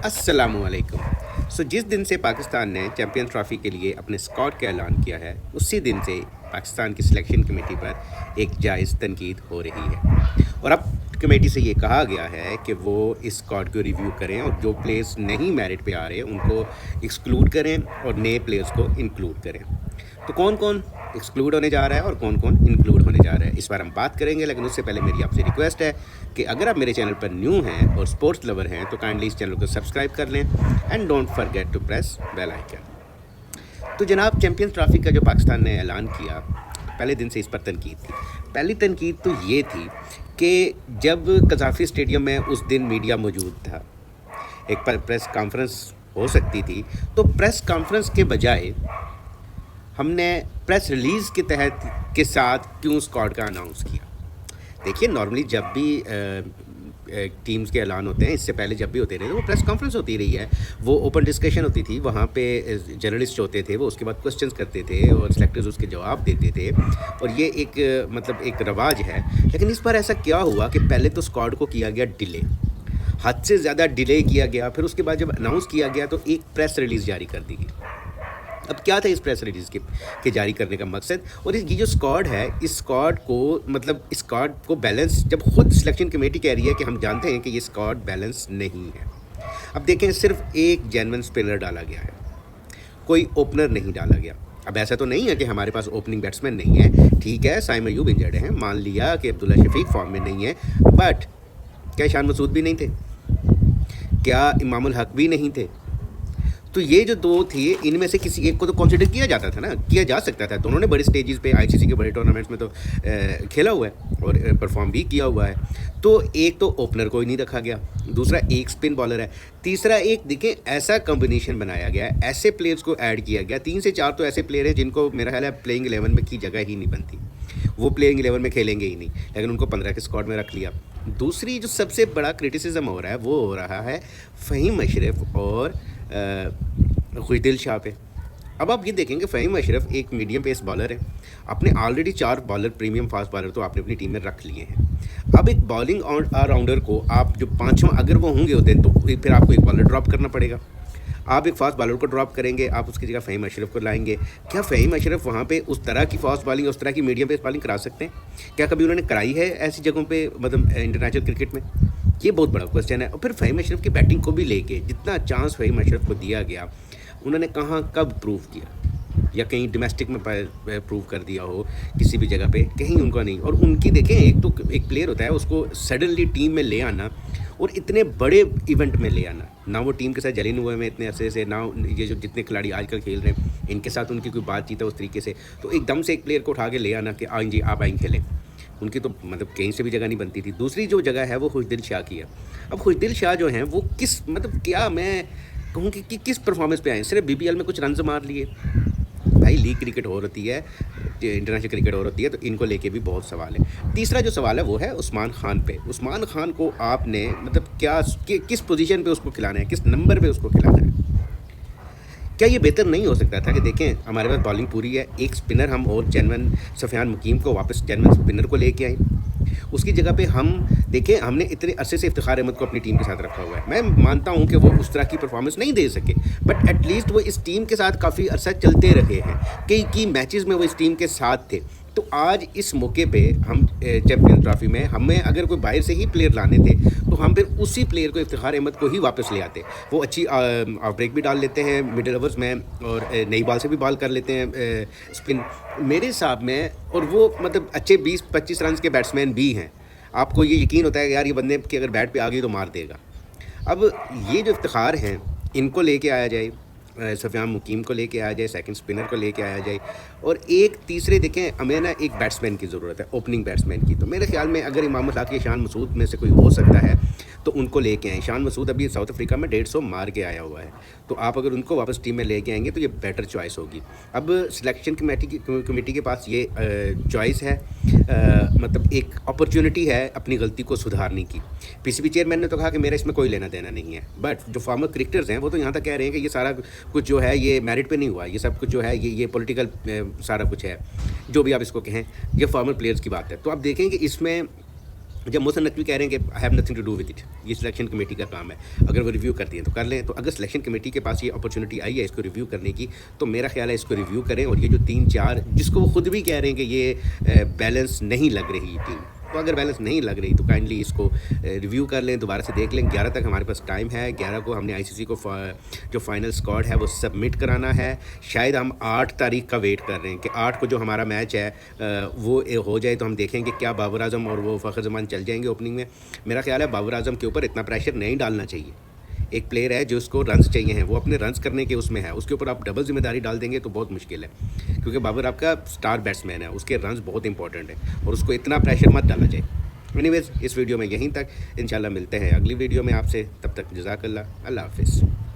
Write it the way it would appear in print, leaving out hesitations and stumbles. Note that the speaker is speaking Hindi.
अस्सलामुअलैकुम। जिस दिन से पाकिस्तान ने चैम्पियन ट्रॉफ़ी के लिए अपने स्क्वाड का ऐलान किया है, उसी दिन से पाकिस्तान की सिलेक्शन कमेटी पर एक जायज़ तनकीद हो रही है और अब कमेटी से ये कहा गया है कि वो इस स्क्वाड को रिव्यू करें और जो प्लेयर्स नहीं मेरिट पे आ रहे उनको एक्सक्लूड करें और नए प्लेयर्स को इंक्लूड करें। तो कौन कौन एक्सक्लूड होने जा रहा है और कौन कौन इंक्लूड होने जा रहा है, इस बार हम बात करेंगे। लेकिन उससे पहले मेरी आपसे रिक्वेस्ट है कि अगर आप मेरे चैनल पर न्यू हैं और स्पोर्ट्स लवर हैं तो काइंडली इस चैनल को सब्सक्राइब कर लें and don't forget to press bell icon. तो जनाब, चैम्पियंस ट्रॉफी का जो पाकिस्तान ने ऐलान किया, पहले दिन से इस पर तनकीद थी। पहली तनकीद तो ये थी कि जब कज़ाफ़ी स्टेडियम में उस दिन मीडिया मौजूद था, एक प्रेस कॉन्फ्रेंस हो सकती थी, तो प्रेस कॉन्फ्रेंस के बजाय हमने प्रेस रिलीज़ के तहत के साथ क्यों स्क्वाड का अनाउंस किया। देखिए, नॉर्मली जब भी टीम्स के ऐलान होते हैं, इससे पहले जब भी होते रहे वो प्रेस कॉन्फ्रेंस होती रही है, वो ओपन डिस्कशन होती थी, वहाँ पे जर्नलिस्ट होते थे, वो उसके बाद क्वेश्चंस करते थे और सेलेक्टर्स उसके जवाब देते थे और ये एक मतलब एक रवाज है। लेकिन इस बार ऐसा क्या हुआ कि पहले तो स्क्वाड को किया गया डिले, हद से ज़्यादा डिले किया गया। फिर उसके बाद जब अनाउंस किया गया तो एक प्रेस रिलीज़ जारी कर दी गई। अब क्या था इस प्रेस रिलीज़ के जारी करने का मकसद, और ये जो स्क्वाड है, इस स्क्वाड को मतलब इस स्क्वाड को बैलेंस, जब खुद सिलेक्शन कमेटी कह रही है कि हम जानते हैं कि ये स्क्वाड बैलेंस नहीं है। अब देखें, सिर्फ एक जेन्युइन स्पिनर डाला गया है, कोई ओपनर नहीं डाला गया। अब ऐसा तो नहीं है कि हमारे पास ओपनिंग बैट्समैन नहीं है, ठीक है, साइम अयूब इंजर्ड हैं, मान लिया कि अब्दुल्ला शफीक फॉर्म में नहीं है, बट क्या ईशान मसूद भी नहीं थे? क्या इमामुल हक भी नहीं थे? तो ये जो दो थी, इनमें से किसी एक को तो कंसिडर किया जाता था ना, किया जा सकता था। दोनों ने बड़े स्टेजेस पे आईसीसी के बड़े टूर्नामेंट्स में तो खेला हुआ है और परफॉर्म भी किया हुआ है। तो एक तो ओपनर कोई नहीं रखा गया, दूसरा एक स्पिन बॉलर है, तीसरा एक देखें ऐसा कॉम्बिनेशन बनाया गया है, ऐसे प्लेयर्स को ऐड किया गया, 3 से 4 तो ऐसे प्लेयर हैं जिनको मेरा ख्याल है प्लेइंग 11 में की जगह ही नहीं बनती, वो प्लेइंग 11 में खेलेंगे ही नहीं, लेकिन उनको 15 के स्क्वाड में रख लिया। दूसरी जो सबसे बड़ा क्रिटिसिज्म हो रहा है वो हो रहा है फ़हीम अशरफ और खुशदिल शाह पे। अब आप ये देखेंगे, फ़हीम अशरफ एक मीडियम पेस बॉलर है, आपने already 4 bowler premium fast bowler तो आपने अपनी टीम में रख लिए हैं। अब एक बॉलिंग ऑलराउंडर को आप जो 5वां अगर वो होंगे होते हैं तो फिर आपको एक बॉलर ड्रॉप करना पड़ेगा। आप एक फास्ट बॉलर को ड्रॉप करेंगे, आप उसकी जगह फ़हीम अशरफ को लाएंगे। क्या फ़हीम अशरफ वहाँ पे उस तरह की फास्ट बॉलिंग, उस तरह की मीडियम पेस बॉलिंग करा सकते हैं? क्या कभी उन्होंने कराई है ऐसी जगहों पे, मतलब इंटरनेशनल क्रिकेट में? ये बहुत बड़ा क्वेश्चन है। और फिर फ़हीम अशरफ की बैटिंग को भी लेके जितना चांस फ़हीम अशरफ को दिया गया, उन्होंने कहाँ कब प्रूव किया, या कहीं डोमेस्टिक में प्रूव कर दिया हो किसी भी जगह पे, कहीं उनका नहीं। और उनकी देखें, एक प्लेयर होता है, उसको सडनली टीम में ले आना और इतने बड़े इवेंट में ले आना, ना वो टीम के साथ जले हुए में इतने अरसे से, ना ये जो जितने खिलाड़ी आजकल खेल रहे हैं इनके साथ उनकी कोई बातचीत है उस तरीके से, तो एकदम से एक प्लेयर को उठा के ले आना कि आएँ जी आप आएँ खेलें, उनकी तो मतलब कहीं से भी जगह नहीं बनती थी। दूसरी जो जगह है वो खुशदिल शाह की है। अब खुशदिल शाह जो हैं वो किस, मतलब क्या मैं कहूँ कि किस परफॉर्मेंस पे आए? सिर्फ बीबीएल में कुछ रन्स मार लिए? भाई, लीग क्रिकेट हो रही है, इंटरनेशनल क्रिकेट हो रही है, तो इनको लेके भी बहुत सवाल है। तीसरा जो सवाल है वो है उस्मान खान पे। उस्मान खान को आपने मतलब क्या किस पोजीशन पे उसको खिलाना है, किस नंबर पे उसको खिलाना है? क्या ये बेहतर नहीं हो सकता था कि देखें हमारे पास बॉलिंग पूरी है, एक स्पिनर हम और जेन्युइन सफियान मुकीम को वापस जेन्युइन स्पिनर को लेके आए, उसकी जगह पे हम देखें, हमने इतने अरसे से इफ्तिखार अहमद को अपनी टीम के साथ रखा हुआ है। मैं मानता हूं कि वो उस तरह की परफॉर्मेंस नहीं दे सके, बट एटलीस्ट वो इस टीम के साथ काफ़ी अरसा चलते रहे हैं, कई मैचेस में वो इस टीम के साथ थे। तो आज इस मौके पे हम चैम्पियन ट्रॉफी में हमें अगर कोई बाहर से ही प्लेयर लाने थे तो हम फिर उसी प्लेयर को, इफ्तिखार अहमद को ही वापस ले आते। वो अच्छी ब्रेक भी डाल लेते हैं मिडिल ओवर्स में और नई बॉल से भी बॉल कर लेते हैं स्पिन मेरे हिसाब में, और वो मतलब अच्छे 20-25 रन के बैट्समैन भी हैं। आपको ये यकीन होता है कि यार ये बंदे की अगर बैट पे आ गई तो मार देगा। अब ये जो इफ्तिखार हैं, इनको लेके आया जाए, सफियान मुकीम को लेके आया जाए, सेकंड स्पिनर को लेके आया जाए, और एक तीसरे देखें, हमें ना एक बैट्समैन की ज़रूरत है, ओपनिंग बैट्समैन की। तो मेरे ख्याल में अगर इमामुल हक या ईशान मसूद में से कोई हो सकता है तो उनको लेके आए। ईशान मसूद अभी साउथ अफ्रीका में 150 मार के आया हुआ है, तो आप अगर उनको वापस टीम में लेके आएंगे तो ये बेटर चॉइस होगी। अब सिलेक्शन कमेटी के पास ये चॉइस है, मतलब एक अपॉर्चुनिटी है अपनी गलती को सुधारने की। पीसीबी चेयरमैन ने तो कहा कि मेरा इसमें कोई लेना देना नहीं है, बट जो फॉर्मर क्रिकेटर्स हैं वो तो यहाँ तक कह रहे हैं कि ये सारा कुछ जो है ये मेरिट पे नहीं हुआ, ये सब कुछ जो है ये पॉलिटिकल सारा कुछ है, जो भी आप इसको कहें, ये फॉर्मर प्लेयर्स की बात है। तो आप देखें कि इसमें जब मोहसिन नकवी कह रहे हैं कि I have nothing to do with it, ये सिलेक्शन कमेटी का काम है, अगर वो रिव्यू करती है तो कर लें। तो अगर सिलेक्शन कमेटी के पास ये अपॉर्चुनिटी आई है इसको रिव्यू करने की, तो मेरा ख्याल है इसको रिव्यू करें। और ये जो 3-4 जिसको वो खुद भी कह रहे हैं कि ये बैलेंस नहीं लग रही टीम, तो अगर बैलेंस नहीं लग रही तो काइंडली इसको रिव्यू कर लें, दोबारा से देख लें। 11 तक हमारे पास टाइम है, 11 को हमने आईसीसी को जो फाइनल स्क्वाड है वो सबमिट कराना है। शायद हम 8 तारीख का वेट कर रहे हैं कि 8 को जो हमारा मैच है वो हो जाए, तो हम देखेंगे क्या बाबर आजम और वो फ़खर जमान चल जाएंगे ओपनिंग में। मेरा ख्याल है बाबर आजम के ऊपर इतना प्रेशर नहीं डालना चाहिए। एक प्लेयर है जो उसको रन्स चाहिए हैं, वो अपने रन्स करने के उसमें है, उसके ऊपर आप डबल जिम्मेदारी डाल देंगे तो बहुत मुश्किल है, क्योंकि बाबर आपका स्टार बैट्समैन है, उसके रन्स बहुत इंपॉर्टेंट है और उसको इतना प्रेशर मत डालना चाहिए। एनीवेज, इस वीडियो में यहीं तक, इंशाल्लाह मिलते हैं अगली वीडियो में आपसे, तब तक जज़ाकल्लाह, अल्लाह हाफ़िज़।